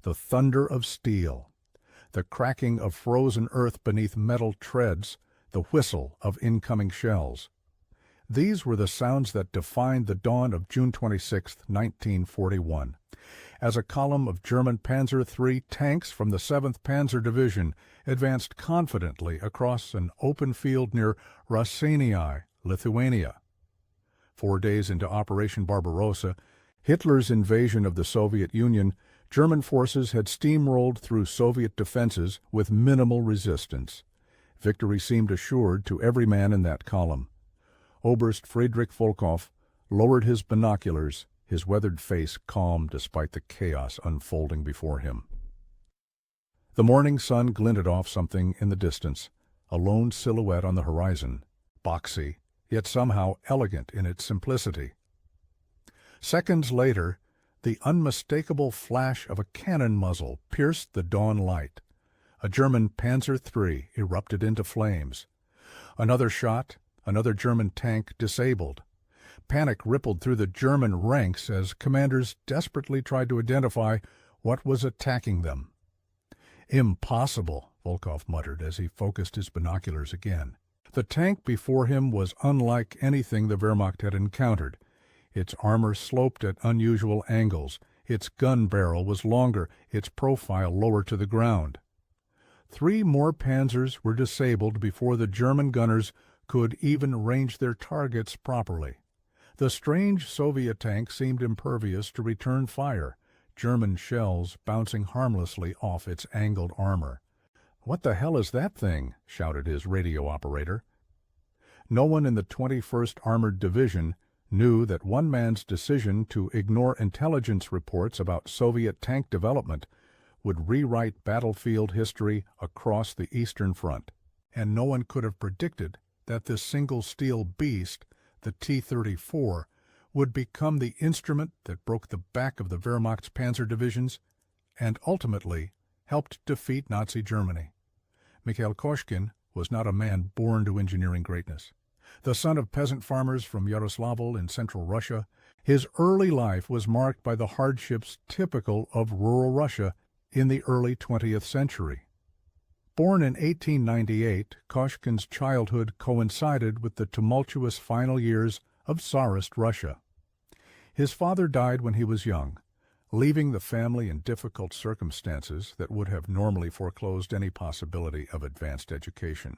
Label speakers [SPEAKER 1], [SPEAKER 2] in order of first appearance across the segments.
[SPEAKER 1] the thunder of steel, the cracking of frozen earth beneath metal treads, the whistle of incoming shells. These were the sounds that defined the dawn of June 26, 1941, as a column of German Panzer III tanks from the 7th Panzer Division advanced confidently across an open field near Raseiniai, Lithuania. 4 days into Operation Barbarossa, Hitler's invasion of the Soviet Union, German forces had steamrolled through Soviet defenses with minimal resistance. Victory seemed assured to every man in that column. Oberst Friedrich Volkow lowered his binoculars, his weathered face calm despite the chaos unfolding before him. The morning sun glinted off something in the distance, a lone silhouette on the horizon, boxy, yet somehow elegant in its simplicity. Seconds later, the unmistakable flash of a cannon muzzle pierced the dawn light. A German Panzer III erupted into flames. Another shot, another German tank disabled. Panic rippled through the German ranks as commanders desperately tried to identify what was attacking them. "Impossible," Volkow muttered as he focused his binoculars again. The tank before him was unlike anything the Wehrmacht had encountered. Its armor sloped at unusual angles, its gun barrel was longer, its profile lower to the ground. 3 more Panzers were disabled before the German gunners could even range their targets properly. The strange Soviet tank seemed impervious to return fire, German shells bouncing harmlessly off its angled armor. "What the hell is that thing?" shouted his radio operator. No one in the 21st Armored Division knew that one man's decision to ignore intelligence reports about Soviet tank development would rewrite battlefield history across the Eastern Front. And no one could have predicted that this single steel beast, the T-34, would become the instrument that broke the back of the Wehrmacht's panzer divisions and ultimately helped defeat Nazi Germany. Mikhail Koshkin was not a man born to engineering greatness. The son of peasant farmers from Yaroslavl in central Russia, his early life was marked by the hardships typical of rural Russia in the early 20th century. Born in 1898, Koshkin's childhood coincided with the tumultuous final years of Tsarist Russia. His father died when he was young, leaving the family in difficult circumstances that would have normally foreclosed any possibility of advanced education.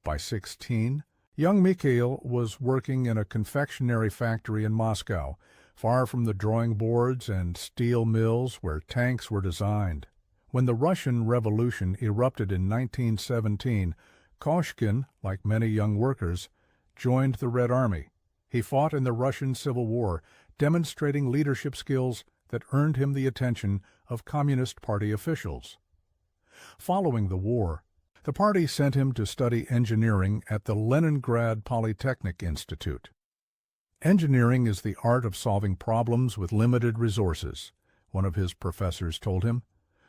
[SPEAKER 1] By 16, young Mikhail was working in a confectionery factory in Moscow, far from the drawing boards and steel mills where tanks were designed. When the Russian Revolution erupted in 1917, Koshkin, like many young workers, joined the Red Army. He fought in the Russian Civil War, demonstrating leadership skills that earned him the attention of Communist Party officials. Following the war, the party sent him to study engineering at the Leningrad Polytechnic Institute. "Engineering is the art of solving problems with limited resources," one of his professors told him.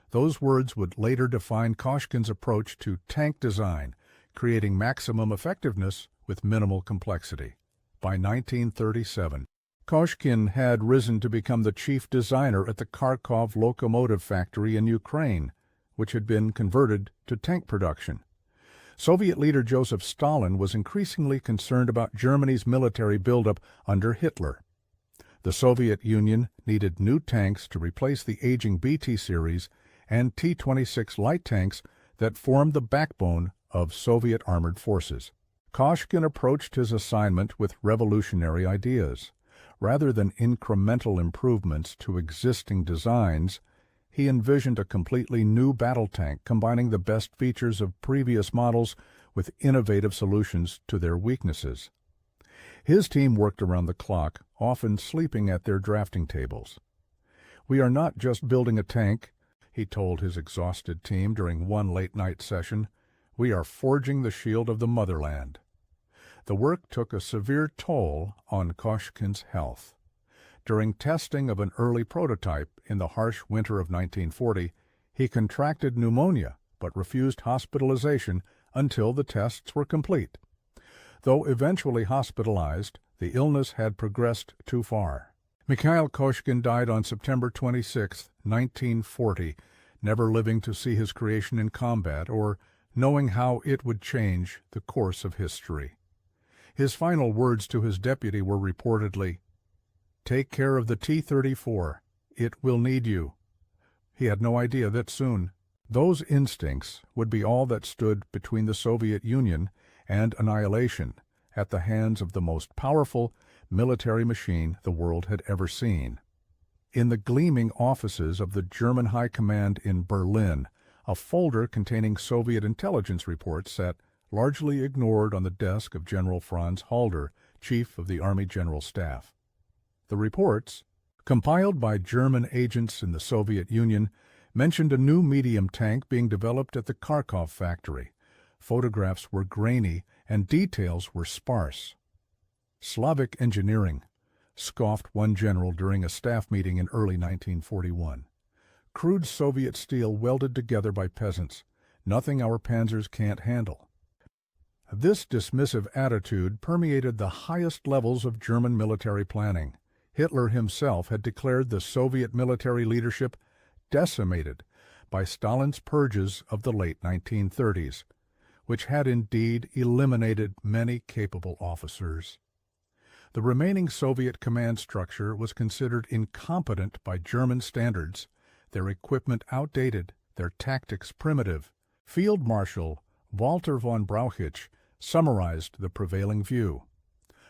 [SPEAKER 1] Those words would later define Koshkin's approach to tank design, creating maximum effectiveness with minimal complexity. By 1937, Koshkin had risen to become the chief designer at the Kharkov locomotive factory in Ukraine, which had been converted to tank production. Soviet leader Joseph Stalin was increasingly concerned about Germany's military buildup under Hitler. The Soviet Union needed new tanks to replace the aging BT series and T-26 light tanks that formed the backbone of Soviet armored forces. Koshkin approached his assignment with revolutionary ideas. Rather than incremental improvements to existing designs, he envisioned a completely new battle tank combining the best features of previous models with innovative solutions to their weaknesses. His team worked around the clock, often sleeping at their drafting tables. "We are not just building a tank," he told his exhausted team during one late-night session. "We are forging the shield of the motherland." The work took a severe toll on Koshkin's health. During testing of an early prototype in the harsh winter of 1940, he contracted pneumonia but refused hospitalization until the tests were complete. Though eventually hospitalized, the illness had progressed too far. Mikhail Koshkin died on September 26, 1940, never living to see his creation in combat or knowing how it would change the course of history. His final words to his deputy were reportedly, "Take care of the T-34. It will need you." He had no idea that soon those instincts would be all that stood between the Soviet Union and annihilation at the hands of the most powerful military machine the world had ever seen. In the gleaming offices of the German High Command in Berlin, a folder containing Soviet intelligence reports sat largely ignored on the desk of General Franz Halder, Chief of the Army General Staff. The reports, compiled by German agents in the Soviet Union, mentioned a new medium tank being developed at the Kharkov factory. Photographs were grainy and details were sparse. "Slavic engineering," scoffed one general during a staff meeting in early 1941. "Crude Soviet steel welded together by peasants. Nothing our panzers can't handle." This dismissive attitude permeated the highest levels of German military planning. Hitler himself had declared the Soviet military leadership decimated by Stalin's purges of the late 1930s, which had indeed eliminated many capable officers. The remaining Soviet command structure was considered incompetent by German standards, their equipment outdated, their tactics primitive. Field Marshal Walter von Brauchitsch summarized the prevailing view.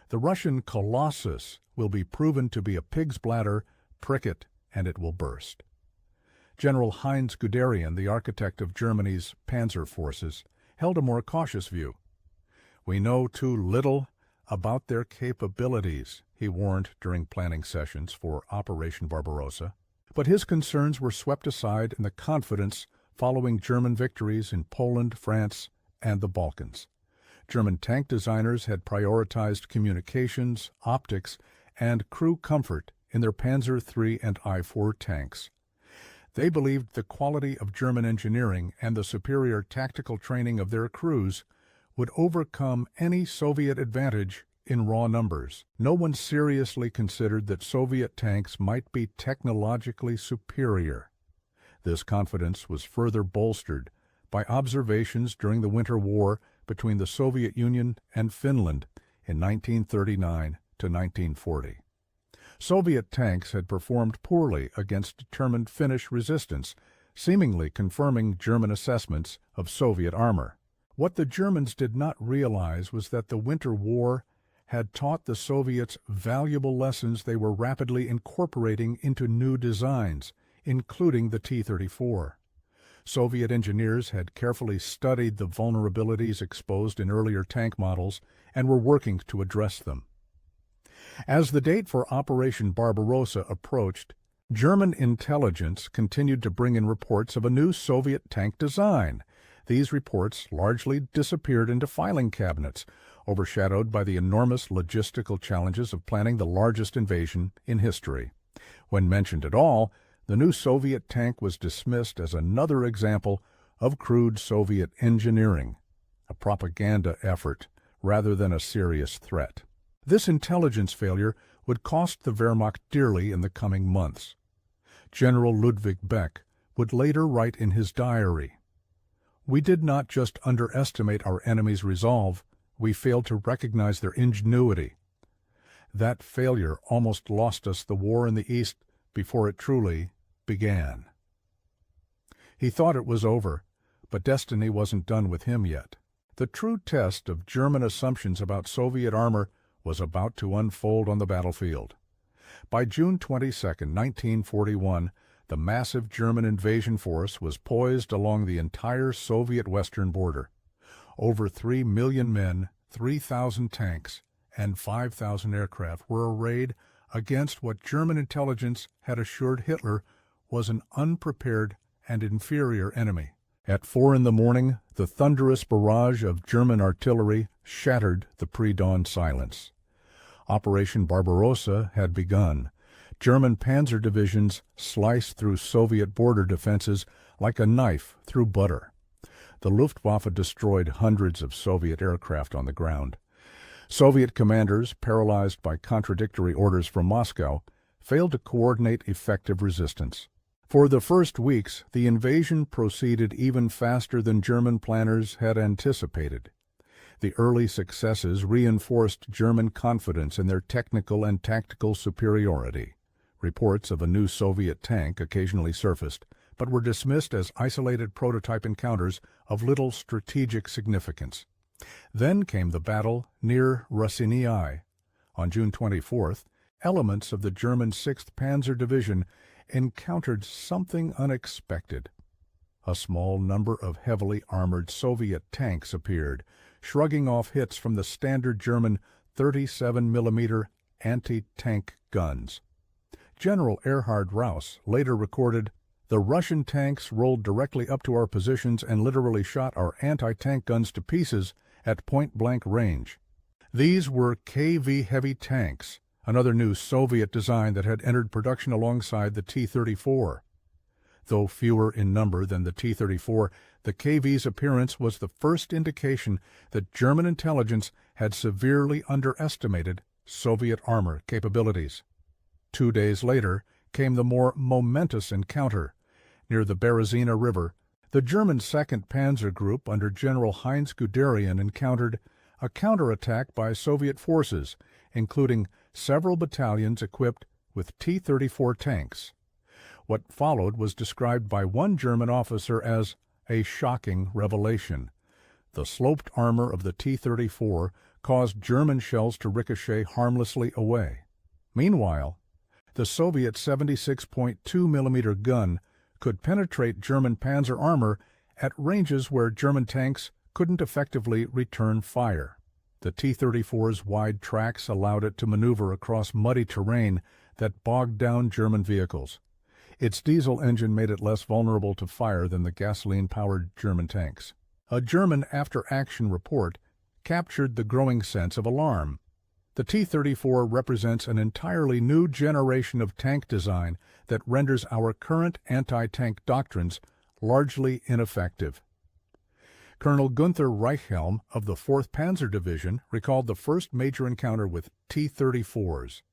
[SPEAKER 1] "The Russian Colossus will be proven to be a pig's bladder, prick it, and it will burst." General Heinz Guderian, the architect of Germany's Panzer forces, held a more cautious view. "We know too little about their capabilities," he warned during planning sessions for Operation Barbarossa. But his concerns were swept aside in the confidence following German victories in Poland, France, and the Balkans. German tank designers had prioritized communications, optics, and crew comfort in their Panzer III and I-4 tanks. They believed the quality of German engineering and the superior tactical training of their crews would overcome any Soviet advantage in raw numbers. No one seriously considered that Soviet tanks might be technologically superior. This confidence was further bolstered by observations during the Winter War between the Soviet Union and Finland in 1939 to 1940. Soviet tanks had performed poorly against determined Finnish resistance, seemingly confirming German assessments of Soviet armor. What the Germans did not realize was that the Winter War had taught the Soviets valuable lessons they were rapidly incorporating into new designs, including the T-34. Soviet engineers had carefully studied the vulnerabilities exposed in earlier tank models and were working to address them. As the date for Operation Barbarossa approached, German intelligence continued to bring in reports of a new Soviet tank design. These reports largely disappeared into filing cabinets, overshadowed by the enormous logistical challenges of planning the largest invasion in history. When mentioned at all, the new Soviet tank was dismissed as another example of crude Soviet engineering, a propaganda effort rather than a serious threat. This intelligence failure would cost the Wehrmacht dearly in the coming months. General Ludwig Beck would later write in his diary, "We did not just underestimate our enemy's resolve, we failed to recognize their ingenuity. That failure almost lost us the war in the East before it truly began." He thought it was over, but destiny wasn't done with him yet. The true test of German assumptions about Soviet armor was about to unfold on the battlefield. By June 22, 1941, the massive German invasion force was poised along the entire Soviet western border. Over 3 million men, 3,000 tanks, and 5,000 aircraft were arrayed against what German intelligence had assured Hitler was an unprepared and inferior enemy. At 4 a.m, the thunderous barrage of German artillery shattered the pre-dawn silence. Operation Barbarossa had begun. German panzer divisions sliced through Soviet border defenses like a knife through butter. The Luftwaffe destroyed hundreds of Soviet aircraft on the ground. Soviet commanders, paralyzed by contradictory orders from Moscow, failed to coordinate effective resistance. For the first weeks, the invasion proceeded even faster than German planners had anticipated. The early successes reinforced German confidence in their technical and tactical superiority. Reports of a new Soviet tank occasionally surfaced, but were dismissed as isolated prototype encounters of little strategic significance. Then came the battle near Russinii. On June 24th, elements of the German 6th Panzer Division encountered something unexpected. A small number of heavily armored Soviet tanks appeared, shrugging off hits from the standard German 37mm anti-tank guns. General Erhard Raus later recorded, "The Russian tanks rolled directly up to our positions and literally shot our anti-tank guns to pieces at point-blank range." These were KV heavy tanks, another new Soviet design that had entered production alongside the T-34. Though fewer in number than the T-34, the KV's appearance was the first indication that German intelligence had severely underestimated Soviet armor capabilities. 2 days later came the more momentous encounter. Near the Berezina River, the German 2nd Panzer Group under General Heinz Guderian encountered a counterattack by Soviet forces, including several battalions equipped with T-34 tanks. What followed was described by one German officer as a shocking revelation. The sloped armor of the T-34 caused German shells to ricochet harmlessly away. Meanwhile, the Soviet 76.2mm gun could penetrate German panzer armor at ranges where German tanks couldn't effectively return fire. The T-34's wide tracks allowed it to maneuver across muddy terrain that bogged down German vehicles. Its diesel engine made it less vulnerable to fire than the gasoline-powered German tanks. A German after-action report captured the growing sense of alarm. The T-34 represents an entirely new generation of tank design that renders our current anti-tank doctrines largely ineffective. Colonel Gunther Reichhelm of the 4th Panzer Division recalled the first major encounter with T-34s.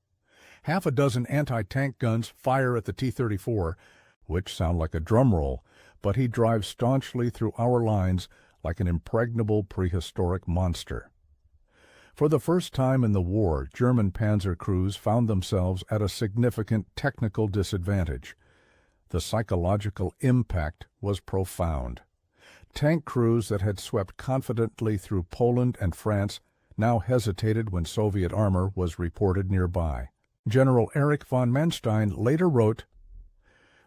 [SPEAKER 1] Half a dozen anti-tank guns fire at the T-34, which sound like a drum roll, but he drives staunchly through our lines like an impregnable prehistoric monster. For the first time in the war, German panzer crews found themselves at a significant technical disadvantage. The psychological impact was profound. Tank crews that had swept confidently through Poland and France now hesitated when Soviet armor was reported nearby. General Erich von Manstein later wrote,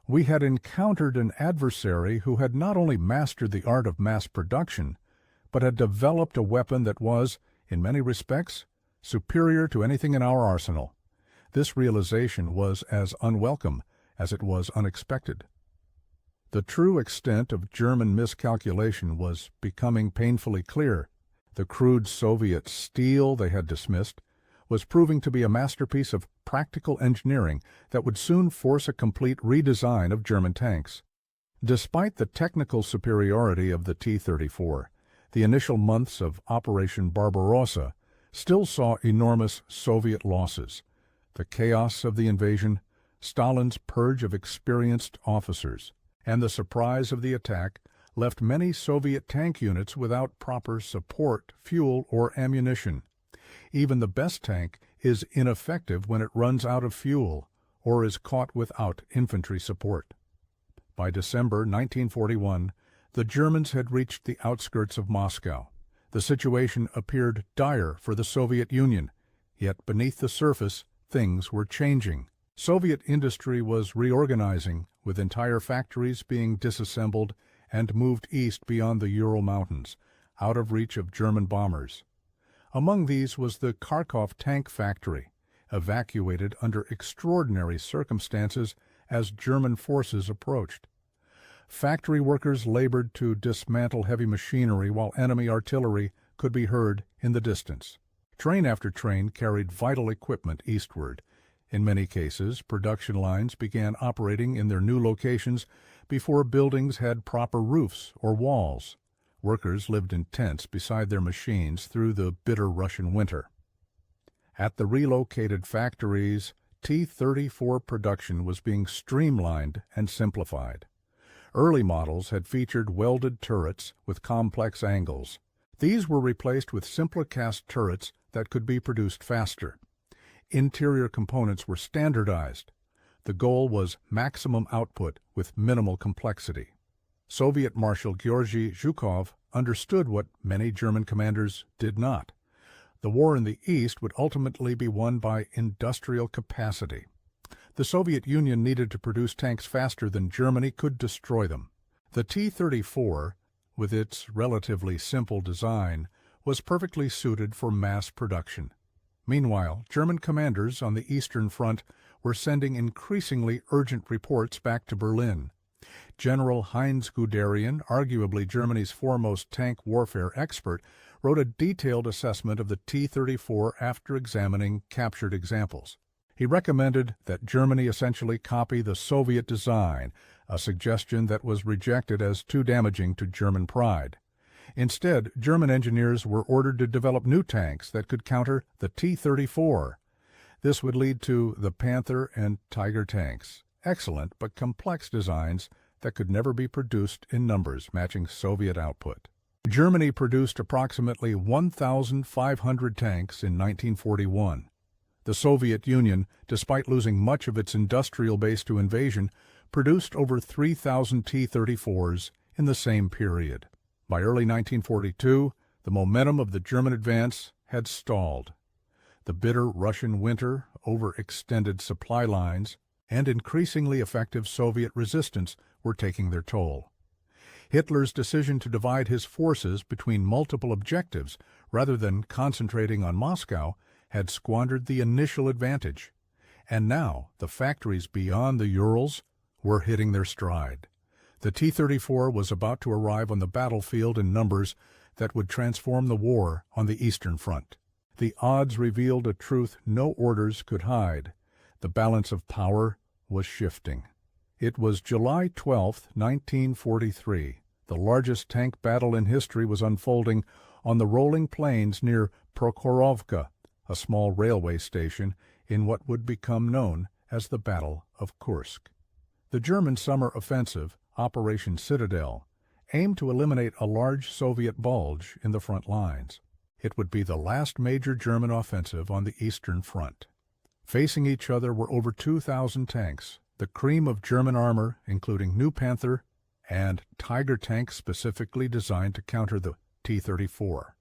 [SPEAKER 1] "We had encountered an adversary who had not only mastered the art of mass production, but had developed a weapon that was, in many respects, superior to anything in our arsenal. This realization was as unwelcome as it was unexpected." The true extent of German miscalculation was becoming painfully clear. The crude Soviet steel they had dismissed was proving to be a masterpiece of practical engineering that would soon force a complete redesign of German tanks. Despite the technical superiority of the T-34, the initial months of Operation Barbarossa still saw enormous Soviet losses. The chaos of the invasion, Stalin's purge of experienced officers, and the surprise of the attack left many Soviet tank units without proper support, fuel, or ammunition. Even the best tank is ineffective when it runs out of fuel or is caught without infantry support. By December 1941, the Germans had reached the outskirts of Moscow. The situation appeared dire for the Soviet Union, yet beneath the surface, things were changing. Soviet industry was reorganizing, with entire factories being disassembled and moved east beyond the Ural Mountains, out of reach of German bombers. Among these was the Kharkov tank factory, evacuated under extraordinary circumstances as German forces approached. Factory workers labored to dismantle heavy machinery while enemy artillery could be heard in the distance. Train after train carried vital equipment eastward. In many cases, production lines began operating in their new locations before buildings had proper roofs or walls. Workers lived in tents beside their machines through the bitter Russian winter. At the relocated factories, T-34 production was being streamlined and simplified. Early models had featured welded turrets with complex angles. These were replaced with simpler cast turrets that could be produced faster. Interior components were standardized. The goal was maximum output with minimal complexity. Soviet Marshal Georgy Zhukov understood what many German commanders did not. The war in the East would ultimately be won by industrial capacity. The Soviet Union needed to produce tanks faster than Germany could destroy them. The T-34, with its relatively simple design, was perfectly suited for mass production. Meanwhile, German commanders on the Eastern Front were sending increasingly urgent reports back to Berlin. General Heinz Guderian, arguably Germany's foremost tank warfare expert, wrote a detailed assessment of the T-34 after examining captured examples. He recommended that Germany essentially copy the Soviet design, a suggestion that was rejected as too damaging to German pride. Instead, German engineers were ordered to develop new tanks that could counter the T-34. This would lead to the Panther and Tiger tanks, excellent but complex designs that could never be produced in numbers matching Soviet output. Germany produced approximately 1,500 tanks in 1941. The Soviet Union, despite losing much of its industrial base to invasion, produced over 3,000 T-34s in the same period. By early 1942, the momentum of the German advance had stalled. The bitter Russian winter, overextended supply lines, and increasingly effective Soviet resistance were taking their toll. Hitler's decision to divide his forces between multiple objectives rather than concentrating on Moscow had squandered the initial advantage, and now the factories beyond the Urals were hitting their stride. The T-34 was about to arrive on the battlefield in numbers that would transform the war on the Eastern Front. The odds revealed a truth no orders could hide. The balance of power was shifting. It was July 12, 1943. The largest tank battle in history was unfolding on the rolling plains near Prokhorovka, a small railway station in what would become known as the Battle of Kursk. The German summer offensive, Operation Citadel, aimed to eliminate a large Soviet bulge in the front lines. It would be the last major German offensive on the Eastern Front. Facing each other were over 2,000 tanks, the cream of German armor, including new Panther and Tiger tanks specifically designed to counter the T-34,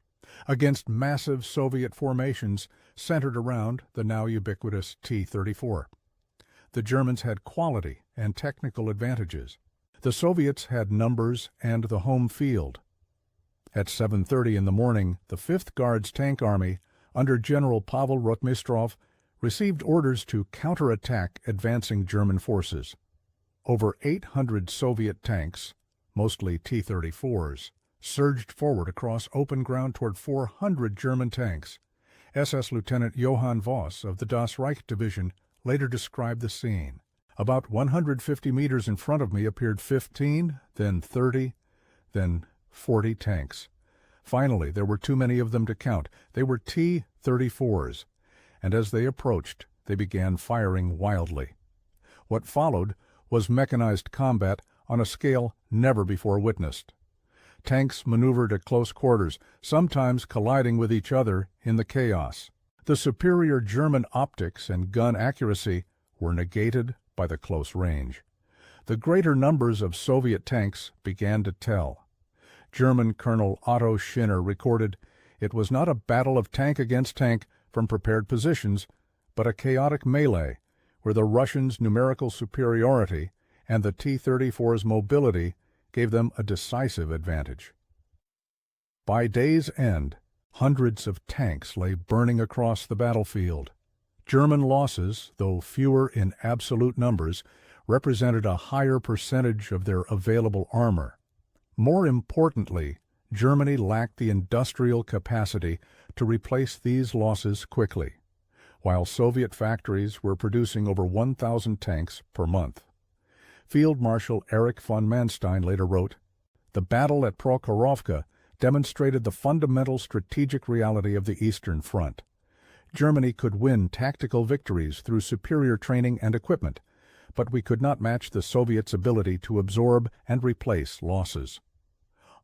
[SPEAKER 1] against massive Soviet formations centered around the now ubiquitous T-34. The Germans had quality and technical advantages. The Soviets had numbers and the home field. At 7:30 in the morning, the 5th Guards Tank Army, under General Pavel Rotmistrov, received orders to counterattack advancing German forces. Over 800 Soviet tanks, mostly T-34s, surged forward across open ground toward 400 German tanks. SS Lieutenant Johann Voss of the Das Reich Division later described the scene. About 150 meters in front of me appeared 15, then 30, then 40 tanks. Finally, there were too many of them to count. They were T-34s, and as they approached, they began firing wildly. What followed was mechanized combat on a scale never before witnessed. Tanks maneuvered at close quarters, sometimes colliding with each other in the chaos. The superior German optics and gun accuracy were negated by the close range. The greater numbers of Soviet tanks began to tell. German Colonel Otto Schinner recorded, "It was not a battle of tank against tank from prepared positions, but a chaotic melee, where the Russians' numerical superiority and the T-34's mobility gave them a decisive advantage." By day's end, hundreds of tanks lay burning across the battlefield. German losses, though fewer in absolute numbers, represented a higher percentage of their available armor. More importantly, Germany lacked the industrial capacity to replace these losses quickly, while Soviet factories were producing over 1,000 tanks per month. Field Marshal Erich von Manstein later wrote, "The battle at Prokhorovka demonstrated the fundamental strategic reality of the Eastern Front. Germany could win tactical victories through superior training and equipment, but we could not match the Soviets' ability to absorb and replace losses.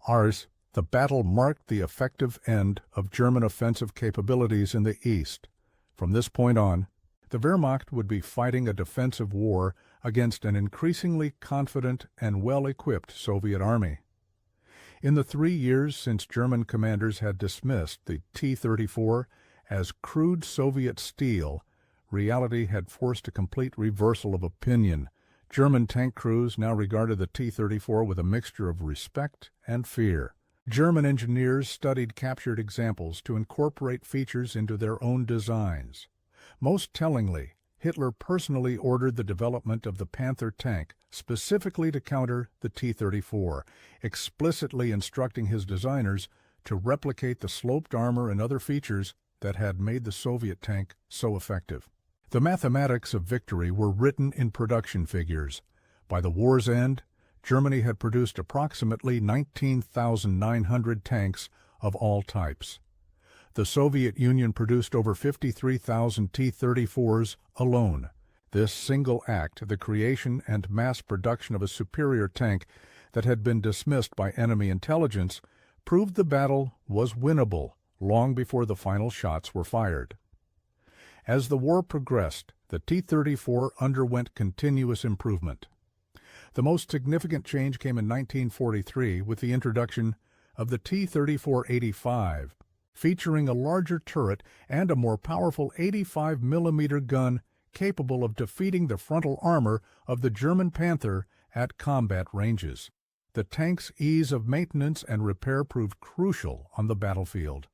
[SPEAKER 1] The battle marked the effective end of German offensive capabilities in the East. From this point on, the Wehrmacht would be fighting a defensive war against an increasingly confident and well-equipped Soviet army. In the 3 years since German commanders had dismissed the T-34 as crude Soviet steel, reality had forced a complete reversal of opinion. German tank crews now regarded the T-34 with a mixture of respect and fear. German engineers studied captured examples to incorporate features into their own designs. Most tellingly, Hitler personally ordered the development of the Panzer tank specifically to counter the T-34, explicitly instructing his designers to replicate the sloped armor and other features that had made the Soviet tank so effective. The mathematics of victory were written in production figures. By the war's end, Germany had produced approximately 19,900 tanks of all types. The Soviet Union produced over 53,000 T-34s alone. This single act, the creation and mass production of a superior tank that had been dismissed by enemy intelligence, proved the battle was winnable long before the final shots were fired. As the war progressed, the T-34 underwent continuous improvement. The most significant change came in 1943 with the introduction of the T-34-85, featuring a larger turret and a more powerful 85mm gun capable of defeating the frontal armor of the German Panzer at combat ranges. The tank's ease of maintenance and repair proved crucial on the battlefield.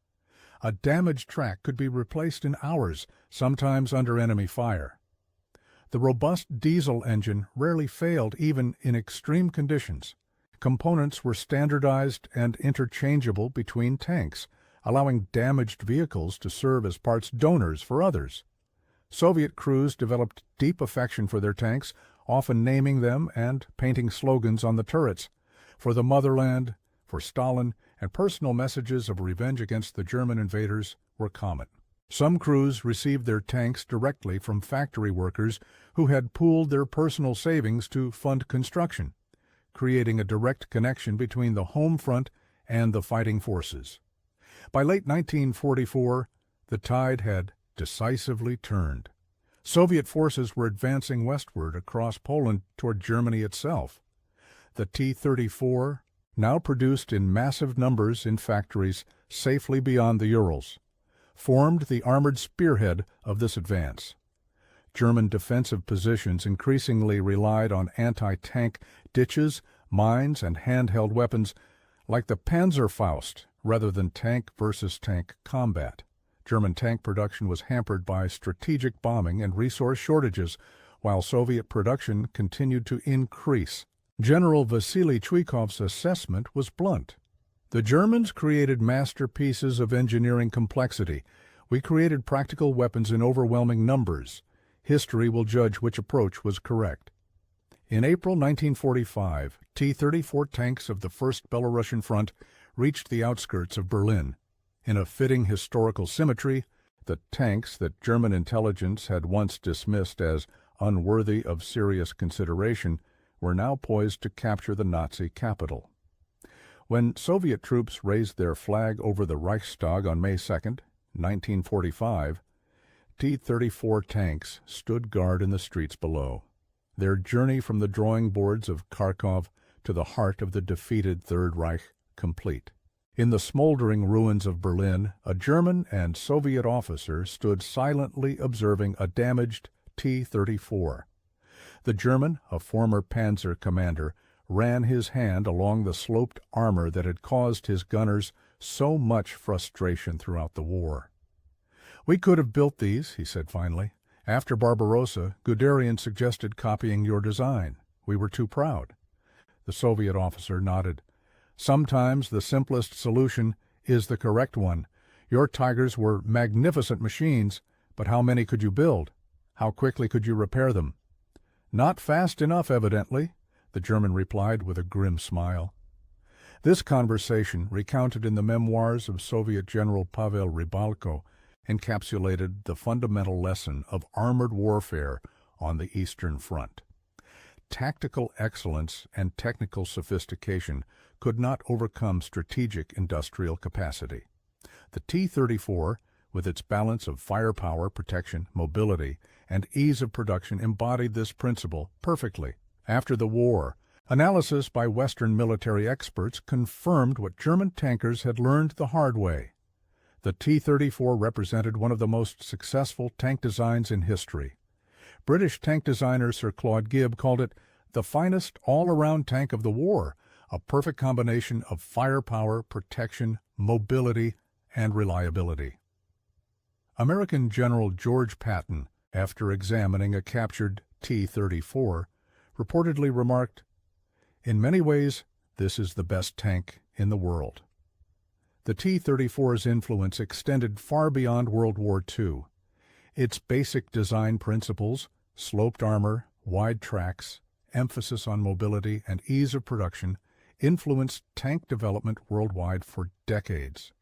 [SPEAKER 1] A damaged track could be replaced in hours, sometimes under enemy fire. The robust diesel engine rarely failed even in extreme conditions. Components were standardized and interchangeable between tanks, allowing damaged vehicles to serve as parts donors for others. Soviet crews developed deep affection for their tanks, often naming them and painting slogans on the turrets. For the motherland, for Stalin, and personal messages of revenge against the German invaders were common. Some crews received their tanks directly from factory workers who had pooled their personal savings to fund construction, creating a direct connection between the home front and the fighting forces. By late 1944, the tide had decisively turned. Soviet forces were advancing westward across Poland toward Germany itself. The T-34, now produced in massive numbers in factories safely beyond the Urals, formed the armored spearhead of this advance. German defensive positions increasingly relied on anti-tank ditches, mines, and handheld weapons like the Panzerfaust rather than tank versus tank combat. German tank production was hampered by strategic bombing and resource shortages, while Soviet production continued to increase. General Vasily Chuikov's assessment was blunt. The Germans created masterpieces of engineering complexity. We created practical weapons in overwhelming numbers. History will judge which approach was correct. In April 1945, T-34 tanks of the First Belarusian Front reached the outskirts of Berlin. In a fitting historical symmetry, the tanks that German intelligence had once dismissed as unworthy of serious consideration were now poised to capture the Nazi capital. When Soviet troops raised their flag over the Reichstag on May 2, 1945, T-34 tanks stood guard in the streets below, their journey from the drawing boards of Kharkov to the heart of the defeated Third Reich complete. In the smoldering ruins of Berlin, a German and Soviet officer stood silently observing a damaged T-34. The German, a former Panzer commander, ran his hand along the sloped armor that had caused his gunners so much frustration throughout the war. "We could have built these," he said finally. "After Barbarossa, Guderian suggested copying your design. We were too proud." The Soviet officer nodded. "Sometimes the simplest solution is the correct one. Your Tigers were magnificent machines, but how many could you build? How quickly could you repair them?" "Not fast enough, evidently," the German replied with a grim smile. This conversation, recounted in the memoirs of Soviet General Pavel Rybalko, encapsulated the fundamental lesson of armored warfare on the Eastern Front. Tactical excellence and technical sophistication could not overcome strategic industrial capacity. The T-34, with its balance of firepower, protection, mobility, and ease of production, embodied this principle perfectly. After the war, analysis by Western military experts confirmed what German tankers had learned the hard way. The T-34 represented one of the most successful tank designs in history. British tank designer Sir Claude Gibb called it the finest all-around tank of the war, a perfect combination of firepower, protection, mobility, and reliability. American General George Patton, after examining a captured T-34, reportedly remarked, "In many ways, this is the best tank in the world." The T-34's influence extended far beyond World War II. Its basic design principles, sloped armor, wide tracks, emphasis on mobility, and ease of production, influenced tank development worldwide for decades.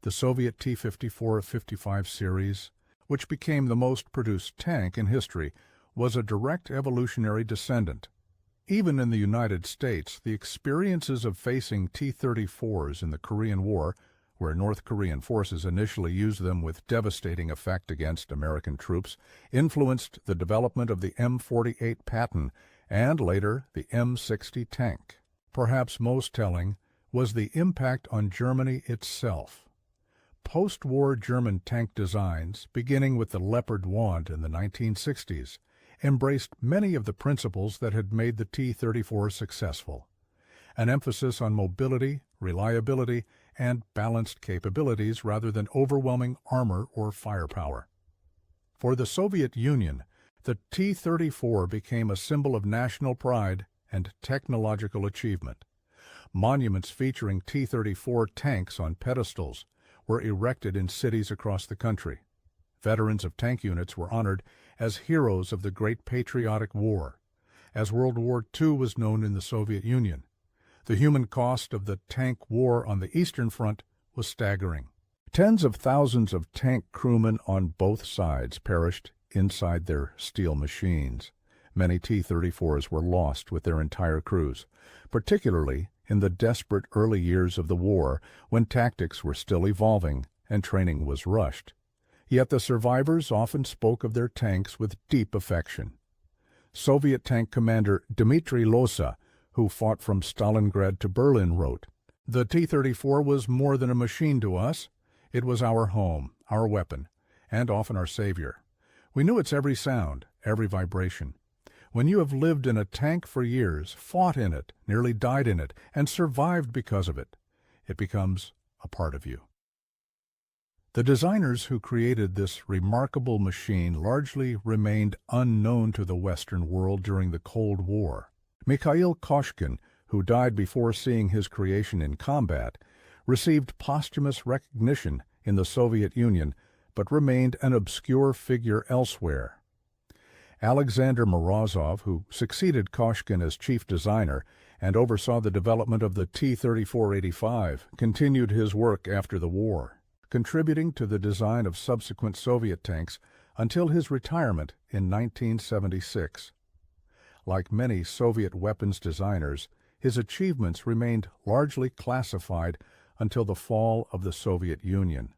[SPEAKER 1] The Soviet T-54-55 series, which became the most produced tank in history, was a direct evolutionary descendant. Even in the United States, the experiences of facing T-34s in the Korean War, where North Korean forces initially used them with devastating effect against American troops, influenced the development of the M48 Patton and later the M60 tank. Perhaps most telling was the impact on Germany itself. Post-war German tank designs, beginning with the Leopard Wand in the 1960s, embraced many of the principles that had made the T-34 successful. An emphasis on mobility, reliability, and balanced capabilities rather than overwhelming armor or firepower. For the Soviet Union, the T-34 became a symbol of national pride and technological achievement. Monuments featuring T-34 tanks on pedestals were erected in cities across the country. Veterans of tank units were honored as heroes of the Great Patriotic War. As World War II was known in the Soviet Union, the human cost of the tank war on the Eastern Front was staggering. Tens of thousands of tank crewmen on both sides perished inside their steel machines. Many T-34s were lost with their entire crews, particularly in the desperate early years of the war when tactics were still evolving and training was rushed. Yet the survivors often spoke of their tanks with deep affection. Soviet tank commander Dmitry Losa, who fought from Stalingrad to Berlin, wrote, "The T-34 was more than a machine to us. It was our home, our weapon, and often our savior. We knew its every sound, every vibration. When you have lived in a tank for years, fought in it, nearly died in it, and survived because of it, it becomes a part of you." The designers who created this remarkable machine largely remained unknown to the Western world during the Cold War. Mikhail Koshkin, who died before seeing his creation in combat, received posthumous recognition in the Soviet Union, but remained an obscure figure elsewhere. Alexander Morozov, who succeeded Koshkin as chief designer and oversaw the development of the T-34-85, continued his work after the war, contributing to the design of subsequent Soviet tanks until his retirement in 1976. Like many Soviet weapons designers, his achievements remained largely classified until the fall of the Soviet Union.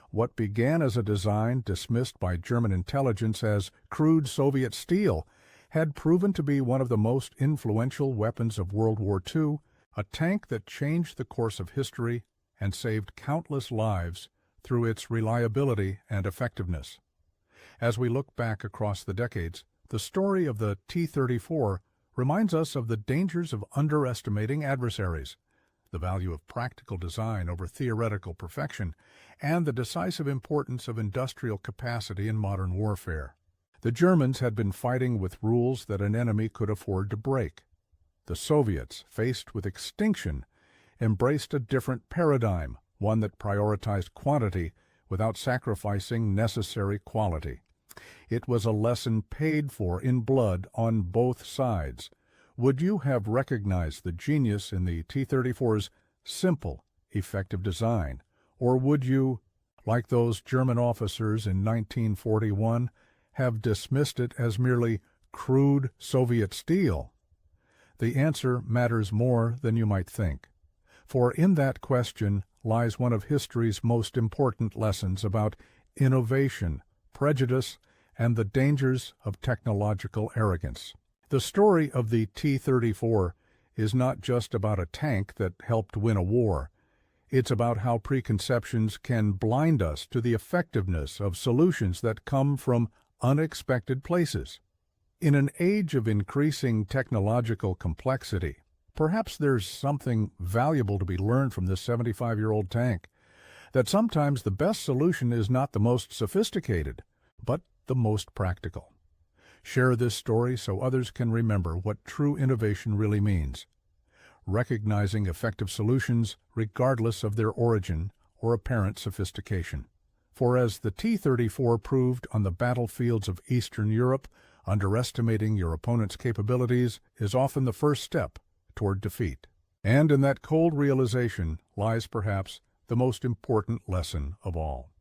[SPEAKER 1] What began as a design dismissed by German intelligence as crude Soviet steel had proven to be one of the most influential weapons of World War II, a tank that changed the course of history and saved countless lives through its reliability and effectiveness. As we look back across the decades, the story of the T-34 reminds us of the dangers of underestimating adversaries, the value of practical design over theoretical perfection, and the decisive importance of industrial capacity in modern warfare. The Germans had been fighting with rules that an enemy could afford to break. The Soviets, faced with extinction, embraced a different paradigm, one that prioritized quantity without sacrificing necessary quality. It was a lesson paid for in blood on both sides. Would you have recognized the genius in the T-34's simple, effective design, or would you, like those German officers in 1941, have dismissed it as merely crude Soviet steel? The answer matters more than you might think. For in that question lies one of history's most important lessons about innovation, prejudice, and the dangers of technological arrogance. The story of the T-34 is not just about a tank that helped win a war. It's about how preconceptions can blind us to the effectiveness of solutions that come from unexpected places. In an age of increasing technological complexity, perhaps there's something valuable to be learned from this 75-year-old tank, that sometimes the best solution is not the most sophisticated, but the most practical. Share this story so others can remember what true innovation really means, recognizing effective solutions regardless of their origin or apparent sophistication. For as the T-34 proved on the battlefields of Eastern Europe, underestimating your opponent's capabilities is often the first step toward defeat. And in that cold realization lies perhaps the most important lesson of all.